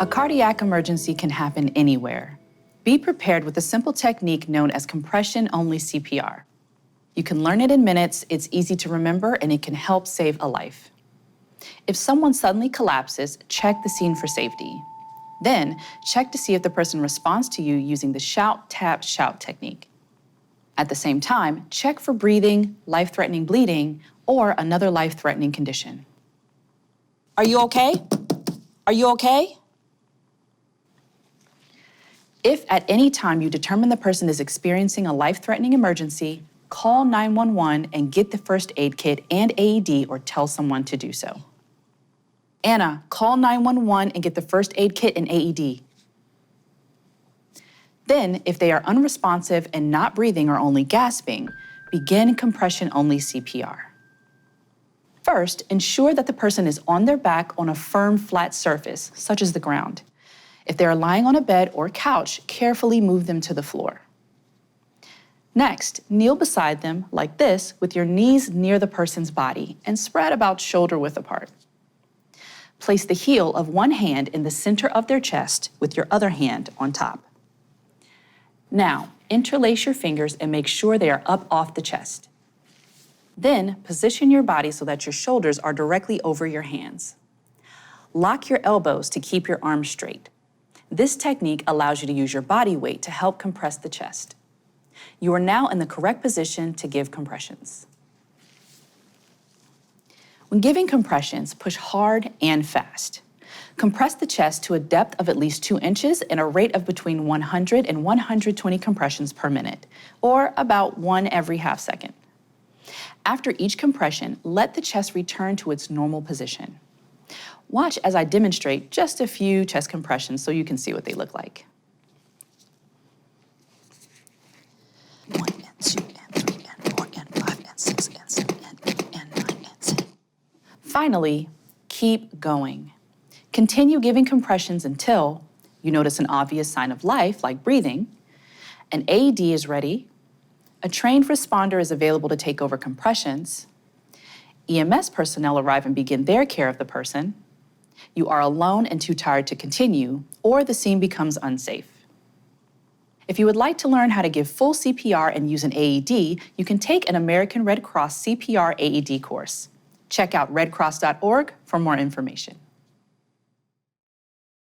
A cardiac emergency can happen anywhere. Be prepared with a simple technique known as compression-only CPR. You can learn it in minutes, it's easy to remember, and it can help save a life. If someone suddenly collapses, check the scene for safety. Then, check to see if the person responds to you using the shout, tap, shout technique. At the same time, check for breathing, life-threatening bleeding, or another life-threatening condition. Are you okay? Are you okay? If at any time you determine the person is experiencing a life-threatening emergency, call 911 and get the first aid kit and AED or tell someone to do so. Anna, call 911 and get the first aid kit and AED. Then, if they are unresponsive and not breathing or only gasping, begin compression-only CPR. First, ensure that the person is on their back on a firm, flat surface, such as the ground. If they are lying on a bed or couch, carefully move them to the floor. Next, kneel beside them like this with your knees near the person's body and spread about shoulder width apart. Place the heel of one hand in the center of their chest with your other hand on top. Now, interlace your fingers and make sure they are up off the chest. Then, position your body so that your shoulders are directly over your hands. Lock your elbows to keep your arms straight. This technique allows you to use your body weight to help compress the chest. You are now in the correct position to give compressions. When giving compressions, push hard and fast. Compress the chest to a depth of at least 2 inches and a rate of between 100 and 120 compressions per minute, or about 1 every half second. After each compression, let the chest return to its normal position. Watch as I demonstrate just a few chest compressions so you can see what they look like. 1 and 2 and 3 and 4 and 5 and 6 and 7 and 8 and 9 and 10. Finally, keep going. Continue giving compressions until you notice an obvious sign of life, like breathing, an AED is ready, a trained responder is available to take over compressions, EMS personnel arrive and begin their care of the person, you are alone and too tired to continue, or the scene becomes unsafe. If you would like to learn how to give full CPR and use an AED, you can take an American Red Cross CPR AED course. Check out redcross.org for more information.